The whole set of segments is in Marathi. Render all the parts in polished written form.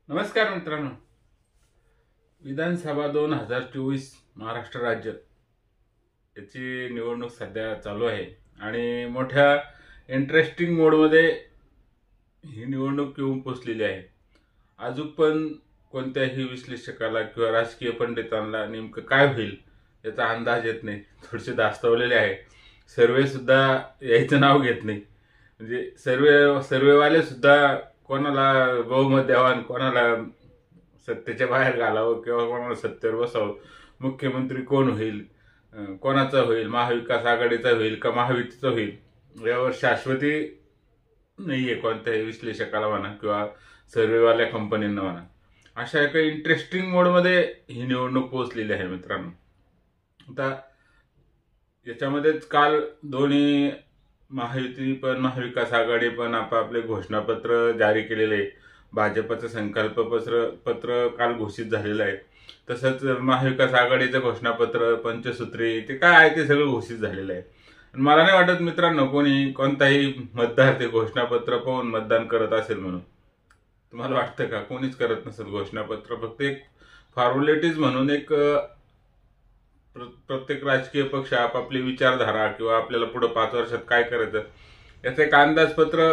नमस्कार मित्रांनो. विधानसभा 2024 महाराष्ट्र राज्य याची निवडणूक सध्या चालू आहे आणि मोठ्या इंटरेस्टिंग मोडमध्ये ही निवडणूक येऊन पोचलेली आहे. अजून पण कोणत्याही विश्लेषकाला किंवा राजकीय पंडितांना नेमकं काय होईल याचा अंदाज येत नाही. थोडेसे दास्तवलेले आहे. सर्वे सुद्धा यायचं नाव घेत नाही. म्हणजे सर्वेवाले सुद्धा कोणाला बहुमत द्यावं आणि कोणाला सत्तेच्या बाहेर घालावं किंवा कोणाला सत्तेवर बसावं, मुख्यमंत्री कोण होईल, कोणाचा होईल, महाविकास आघाडीचा होईल का महायुतीचा होईल यावर शाश्वती नाहीये कोणत्याही विश्लेषकाला म्हणा किंवा सर्वेवाल्या कंपनींना म्हणा. अशा एका इंटरेस्टिंग मोडमध्ये ही निवडणूक पोहोचलेली आहे मित्रांनो. आता याच्यामध्येच काल दोन्ही महायुती पण महाविकास आघाडी पण आपापले घोषणापत्र जारी केलेले. भाजपचं संकल्पपत्र काल घोषित झालेलं आहे. तसंच महाविकास आघाडीचं घोषणापत्र, पंचसूत्री ते काय आहे ते सगळं घोषित झालेलं आहे. मला नाही वाटत मित्रांनो कोणताही मतदार ते घोषणापत्र पाहून मतदान करत असेल म्हणून. तुम्हाला वाटतं का? कोणीच करत नसेल घोषणापत्र. फक्त एक फॉर्मॅलिटीज म्हणून एक प्रत्येक राजकीय पक्ष आपापली विचारधारा किंवा आपल्याला पुढे 5 वर्षात काय करायचं याचं एक अंदाजपत्र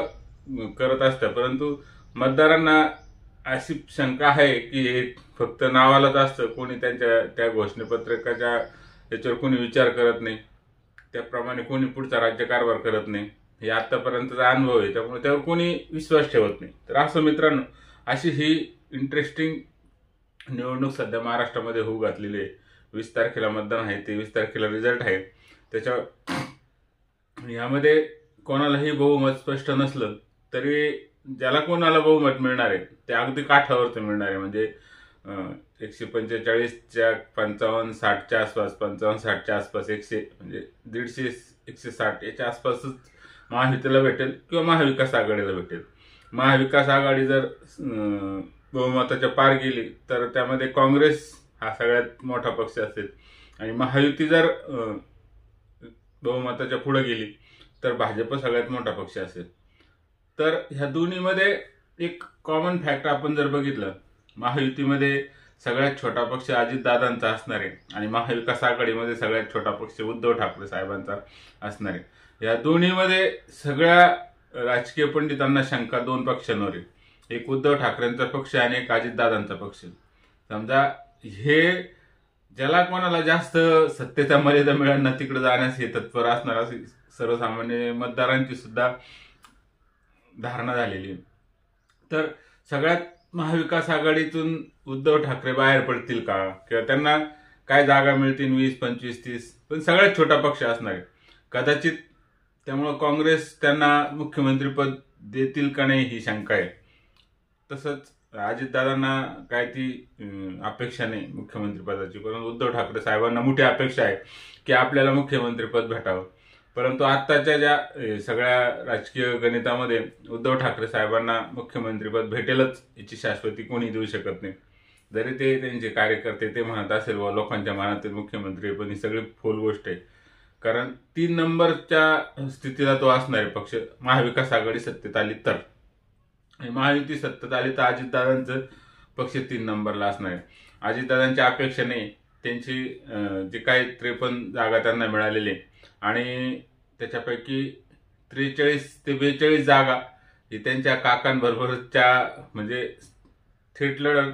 करत असतं. परंतु मतदारांना अशी शंका आहे की हे फक्त नावालाच असतं. कोणी त्या घोषणापत्रकाच्या याच्यावर कोणी विचार करत नाही. त्याप्रमाणे कोणी पुढचा राज्यकारभार करत नाही. हे आतापर्यंतचा अनुभव आहे. त्यामुळे त्यावर कोणी विश्वास ठेवत नाही. तर असं मित्रांनो, अशी ही इंटरेस्टिंग निवडणूक सध्या महाराष्ट्रामध्ये होऊ घातलेली आहे. 20 तारखेला मतदान आहे, 23 तारखेला रिझल्ट आहे. यामध्ये कोणालाही बहुमत स्पष्ट नसलं तरी ज्याला कोणाला बहुमत मिळणार आहे ते अगदी काठावरचं मिळणार आहे. म्हणजे 145च्या 55, 60च्या आसपास, 55, 60च्या आसपास, 100 म्हणजे 150, 160 याच्या आसपासच महायुतीला भेटेल किंवा महाविकास आघाडीला भेटेल. महाविकास आघाडी जर बहुमताच्या पार गेली तर त्यामध्ये काँग्रेस हा सगळ्यात मोठा पक्ष असेल आणि महायुती जर बहुमताच्या पुढे गेली तर भाजप सगळ्यात मोठा पक्ष असेल. तर ह्या दोन्हीमध्ये एक कॉमन फॅक्ट आपण जर बघितलं, महायुतीमध्ये सगळ्यात छोटा पक्ष अजितदादांचा असणार आहे आणि महाविकास आघाडीमध्ये सगळ्यात छोटा पक्ष उद्धव ठाकरे साहेबांचा असणार आहे. या दोन्हीमध्ये सगळ्या राजकीय पंडितांना शंका 2 पक्षांवर आहे. एक उद्धव ठाकरेंचा पक्ष आणि एक अजितदादांचा पक्ष. समजा हे ज्याला कोणाला जास्त सत्तेचा मर्यादा मिळाला तिकडे जाण्यास हे तत्पर असणार असे सर्वसामान्य मतदारांची सुद्धा धारणा झालेली. तर सगळ्यात महाविकास आघाडीतून उद्धव ठाकरे बाहेर पडतील का किंवा त्यांना काय जागा मिळतील 20, 25, 30, पण सगळ्यात छोटा पक्ष असणार आहे कदाचित. त्यामुळं काँग्रेस त्यांना मुख्यमंत्रीपद देतील का नाही ही शंका आहे. तसंच अजितदादांना काय ती अपेक्षा नाही मुख्यमंत्रीपदाची, परंतु उद्धव ठाकरे साहेबांना मोठी अपेक्षा आहे की आपल्याला मुख्यमंत्रीपद भेटावं. परंतु आत्ताच्या ज्या सगळ्या राजकीय गणितामध्ये उद्धव ठाकरे साहेबांना मुख्यमंत्रीपद भेटेलच याची शाश्वती कोणी देऊ शकत नाही. जरी ते त्यांचे कार्यकर्ते ते म्हणत असेल व लोकांच्या मनातील मुख्यमंत्री, पण ही सगळी फोल गोष्ट आहे. कारण 3 नंबरच्या स्थितीला तो असणार आहे पक्ष. महाविकास आघाडी सत्तेत आली तर, महायुती सत्तेत आली तर अजितदादांचं पक्ष 3 नंबरला असणार आहे. अजितदादांच्या अपेक्षा नाही, त्यांची जे काही 53 जागा त्यांना मिळालेली आहे आणि त्याच्यापैकी 43 ते 42 जागा ही त्यांच्या काकांबरोबरच्या म्हणजे थेट लढत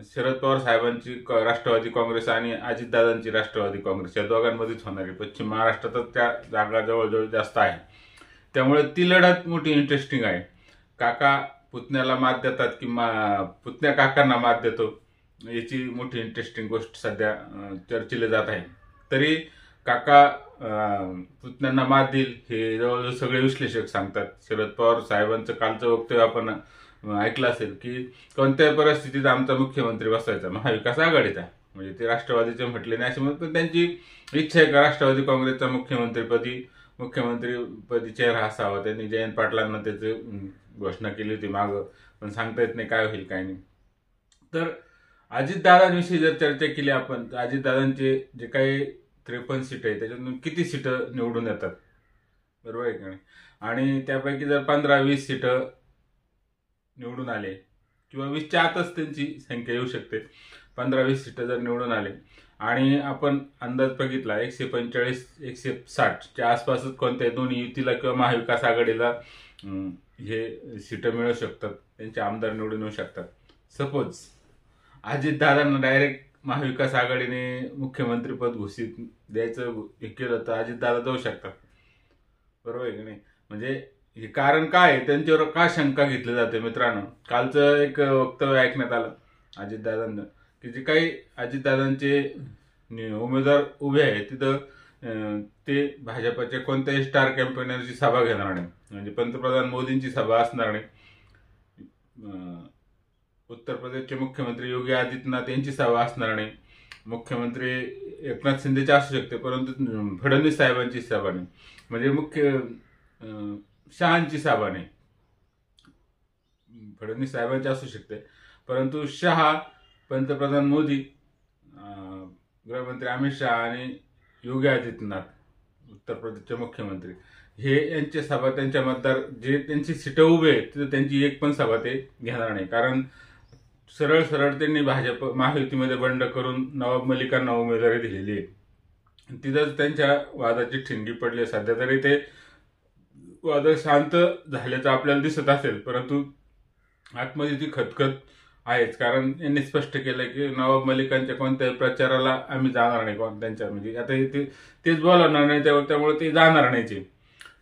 शरद पवार साहेबांची राष्ट्रवादी काँग्रेस आणि अजितदादांची राष्ट्रवादी काँग्रेस या दोघांमध्येच होणार आहे. पश्चिम महाराष्ट्रातच त्या जागा जवळजवळ जास्त आहे. त्यामुळे ती लढत मोठी इंटरेस्टिंग आहे. काका पुतण्याला मात देतात की पुतण्या काकांना मात देतो याची मोठी इंटरेस्टिंग गोष्ट सध्या चर्चेली जात आहे. तरी काका पुतण्यांना मात देईल हे जवळजवळ सगळे विश्लेषक सांगतात. शरद पवार साहेबांचं कालचं वक्तव्य आपण ऐकलं असेल की कोणत्याही परिस्थितीत आमचा मुख्यमंत्री बसवायचा महाविकास आघाडीचा, म्हणजे ते राष्ट्रवादीचे म्हटले नाही असे म्हणत, पण त्यांची इच्छा आहे का राष्ट्रवादी काँग्रेसचा मुख्यमंत्रीपदी चेहरा असावा. त्यांनी जयंत पाटलांना त्याची घोषणा केली होती मागं, पण सांगता येत नाही काय होईल काय नाही. तर अजितदादांविषयी जर चर्चा केली आपण तर अजितदादांचे जे काही 53 सीटं आहे त्याच्यातून किती सीटं निवडून येतात, बरोबर आहे का नाही. आणि त्यापैकी जर 15-20 सीटं निवडून आले किंवा 20च्या आतच त्यांची संख्या येऊ शकते. 15-20 सीटं जर निवडून आले आणि आपण अंदाज बघितला 145-160च्या आसपासच कोणत्याही दोन्ही युतीला किंवा महाविकास आघाडीला हे सीटं मिळू शकतात, त्यांचे आमदार निवडून येऊ शकतात. सपोज अजितदादांना डायरेक्ट महाविकास आघाडीने मुख्यमंत्रीपद घोषित द्यायचं हे केलं तर अजितदादा जाऊ शकतात, बरोबर आहे की नाही. म्हणजे हे कारण काय आहे, त्यांच्यावर का शंका घेतली जाते मित्रांनो. कालचं एक वक्तव्य ऐकण्यात आलं अजितदादांना की जे काही अजितदादांचे उमेदवार उभे आहेत तिथं ते भाजपच्या कोणत्याही स्टार कॅम्पेनरची सभा घेणार नाही, म्हणजे पंतप्रधान मोदींची सभा असणार नाही. उत्तर प्रदेशचे मुख्यमंत्री योगी आदित्यनाथ यांची सभा असणार नाही. मुख्यमंत्री एकनाथ शिंदेची असू शकते परंतु फडणवीस साहेबांची सभा नाही. म्हणजे मुख्य शहांची सभा नाही. फडणवीस साहेबांची असू शकते परंतु शहा, पंतप्रधान मोदी, गृहमंत्री अमित शहा आणि योगी आदित्यनाथ उत्तर प्रदेशचे मुख्यमंत्री हे यांची सभा त्यांच्या मतदार जे त्यांची सीटं उभे आहेत तिथं त्यांची एक पण सभा ते घेणार नाही. कारण सरळ सरळ त्यांनी भाजप महायुतीमध्ये बंड करून नवाब मलिकांना उमेदवारी दिलेली आहे. तिथंच त्यांच्या वादाची ठिणगी पडली. सध्या तरी ते वाद शांत झाल्याचं आपल्याला दिसत असेल परंतु आतमध्ये ती खतखत आहेच. कारण यांनी स्पष्ट केलं की नवाब मलिकांच्या कोणत्याही प्रचाराला आम्ही जाणार नाही. त्यांच्या म्हणजे आता तेच बोलवणार नाही त्यामुळे ते जाणार नाहीचे.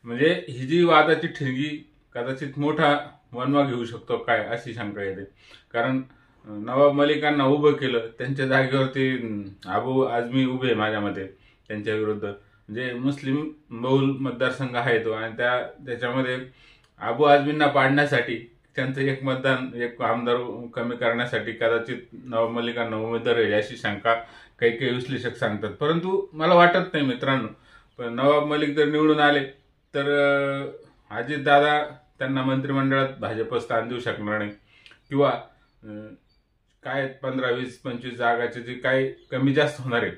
म्हणजे ही जी वादाची ठिणगी कदाचित मोठा वनवा घेऊ शकतो काय अशी शंका येते. कारण नवाब मलिकांना उभं केलं, त्यांच्या जागेवरती अबू आझमी उभे माझ्या मते त्यांच्या विरुद्ध. म्हणजे मुस्लिम बहुल मतदारसंघ आहे तो आणि त्याच्यामध्ये अबू आझमींना पाडण्यासाठी त्यांचं एक आमदार कमी करण्यासाठी कदाचित नवाब मलिकांना उमेदवार येईल अशी शंका काही विश्लेषक सांगतात. परंतु मला वाटत नाही मित्रांनो. पण नवाब मलिक जर निवडून आले तर अजितदादा त्यांना मंत्रिमंडळात भाजप स्थान देऊ शकणार नाही किंवा काय 15-20-25 जागाचे जे काही कमी जास्त होणार आहे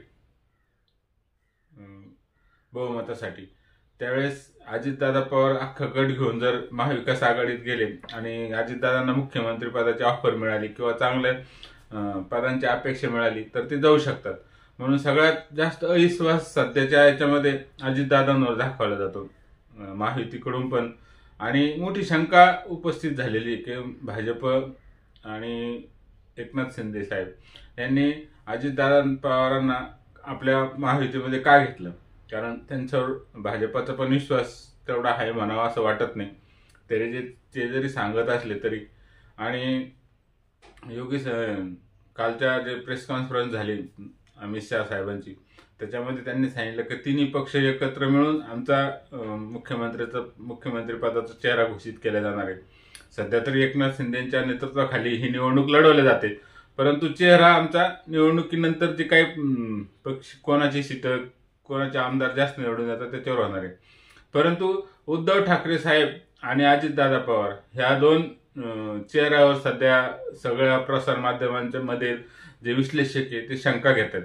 बहुमतासाठी त्यावेळेस अजितदादा पवार अख्खा गट घेऊन जर महाविकास आघाडीत गेले आणि अजितदादांना मुख्यमंत्री पदाची ऑफर मिळाली किंवा चांगल्या पदांची अपेक्षा मिळाली तर ते जाऊ शकतात. म्हणून सगळ्यात जास्त अविश्वास सध्याच्या याच्यामध्ये अजितदादांवर दाखवला जातो महायुतीकडून पण. आणि मोठी शंका उपस्थित झालेली की भाजप आणि एकनाथ शिंदे साहेब यांनी अजितदादा पवारांना आपल्या महायुतीमध्ये का घेतलं. कारण त्यांच्यावर भाजपाचा पण विश्वास तेवढा आहे म्हणावा असं वाटत नाही तरी ते जरी सांगत असले तरी. आणि योगी कालच्या जे प्रेस कॉन्फरन्स झाली अमित शहा साहेबांची त्याच्यामध्ये त्यांनी सांगितलं की तिन्ही पक्ष एकत्र मिळून आमचा मुख्यमंत्री पदाचा चेहरा घोषित केला जाणार आहे. सध्या तरी एकनाथ शिंदेच्या नेतृत्वाखाली ही निवडणूक लढवली जाते परंतु चेहरा आमचा निवडणुकीनंतर जे काही पक्ष कोणाची सीटं कोणाचे आमदार जास्त निवडून जातात त्याच्यावर होणार आहे. परंतु उद्धव ठाकरे साहेब आणि अजितदादा पवार ह्या दोन चेहऱ्यावर सध्या सगळ्या प्रसार माध्यमांच्या मध्ये जे विश्लेषक आहे ते शंका घेतात.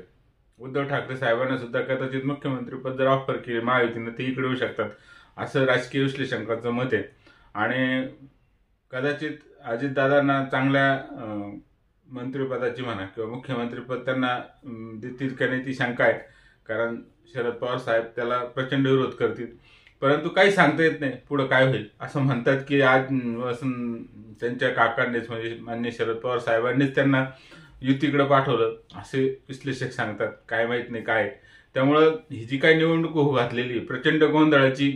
उद्धव ठाकरे साहेबांना सुद्धा कदाचित मुख्यमंत्रीपद जर ऑफर केली महायुतीनं ते इकडे येऊ शकतात असं राजकीय विश्लेषकांचं मत आहे. आणि कदाचित अजितदादांना चांगल्या मंत्रिपदाची म्हणा किंवा मुख्यमंत्रीपद त्यांना देतील का नाही ती शंका आहे. कारण शरद पवार साहेब त्याला प्रचंड विरोध करतील परंतु काही सांगता येत नाही पुढं काय होईल. असं म्हणतात की आज त्यांच्या काकांनीच म्हणजे माननीय शरद पवार साहेबांनीच त्यांना युतीकडे पाठवलं असे विश्लेषक सांगतात. काय माहित नाही काय. त्यामुळं ही जी काही निवडणूक होऊ घातलेली प्रचंड गोंधळाची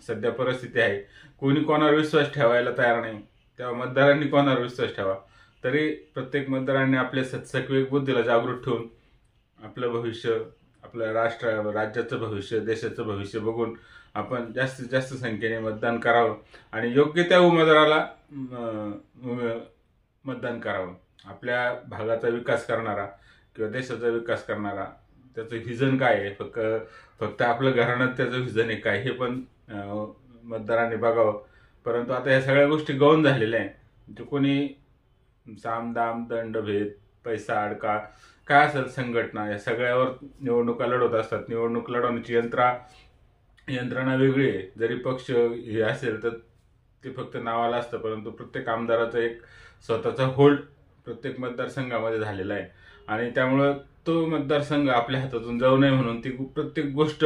सध्या परिस्थिती आहे. कोणी कोणावर विश्वास ठेवायला तयार नाही. तेव्हा मतदारांनी कोणावर विश्वास ठेवा. तरी प्रत्येक मतदारांनी आपल्या सत्सविवेक बुद्धीला जागृत ठेवून आपलं भविष्य आपल्या राज्याचं भविष्य देशाचं भविष्य बघून आपण जास्तीत जास्त संख्येने मतदान करावं आणि योग्य त्या उमेदवाराला मतदान करावं. आपल्या भागाचा विकास करणारा किंवा देशाचा विकास करणारा त्याचं व्हिजन काय आहे फक्त आपलं घराण्यात त्याचं व्हिजन आहे काय हे पण मतदारांनी बघावं. परंतु आता या सगळ्या गोष्टी गौण झालेल्या आहे. जे कोणी साम दाम दंड भेद पैसा अडका काय असेल संघटना या सगळ्यावर निवडणुका लढवत असतात. निवडणूक लढवण्याची यंत्रणा वेगळी आहे. जरी पक्ष हे असेल तर ते फक्त नावाला असतं परंतु प्रत्येक आमदाराचं एक स्वतःचा होल्ड प्रत्येक मतदारसंघामध्ये झालेला आहे आणि त्यामुळं तो मतदारसंघ आपल्या हातातून जाऊ नये म्हणून ती प्रत्येक गोष्ट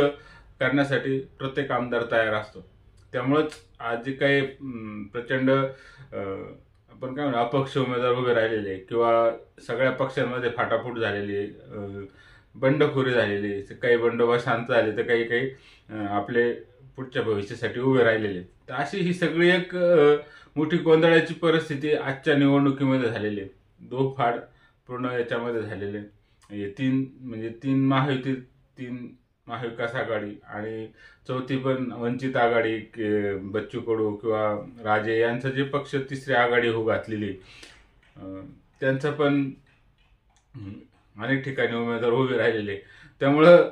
करण्यासाठी प्रत्येक आमदार तयार असतो. त्यामुळंच आज जे काही प्रचंड आपण काय म्हणू अपक्ष उमेदवार उभे राहिलेले किंवा सगळ्या पक्षांमध्ये फाटाफूट झालेली, बंडखोरी झालेली, काही बंडोबा शांत झाले तर काही काही आपले पुढच्या भविष्यासाठी उभे राहिलेले. तर अशी ही सगळी एक मोठी गोंधळाची परिस्थिती आजच्या निवडणुकीमध्ये झालेली आहे. दोफाड पूर्ण याच्यामध्ये झालेले. तीन महायुती, 3 महाविकास आघाडी आणि चौथी पण वंचित आघाडी, बच्चू कडू किंवा राजे यांचं जे पक्ष तिसरी आघाडी होऊ घातलेली, त्यांचं पण अनेक ठिकाणी उमेदवार उभे राहिलेले. त्यामुळं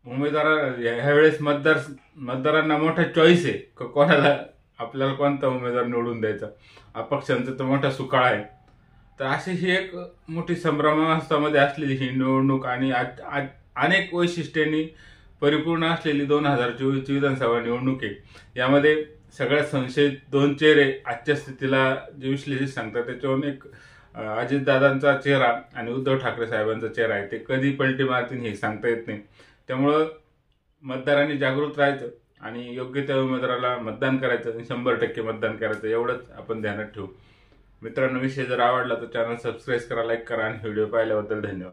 ह्यावेळेस मतदारांना मोठा चॉईस आहे कोणाला आपल्याला कोणता उमेदवार निवडून द्यायचा. अपक्षांचं तर मोठा सुकाळ आहे. तर अशी ही एक मोठी संभ्रमावस्थामध्ये असलेली ही निवडणूक आणि अनेक वैशिष्ट्यांनी परिपूर्ण असलेली 2024 विधानसभा निवडणूक आहे. यामध्ये सगळ्यात संशयित 2 चेहरे आजच्या स्थितीला जे विश्लेषक सांगतात त्याच्यावरून एक अजितदादांचा चेहरा आणि उद्धव ठाकरे साहेबांचा चेहरा आहे. ते कधी पलटी मारतील हे सांगता येत नाही. त्यामुळं मतदारांनी जागृत राहायचं आणि योग्य त्या उमेदवाराला मतदान करायचं आणि 100% मतदान करायचं, एवढंच आपण ध्यानात ठेवू. मित्रांनो, विषय जर आवडला तर चॅनल सबस्क्राईब करा, लाईक करा आणि व्हिडिओ पाहिल्याबद्दल धन्यवाद.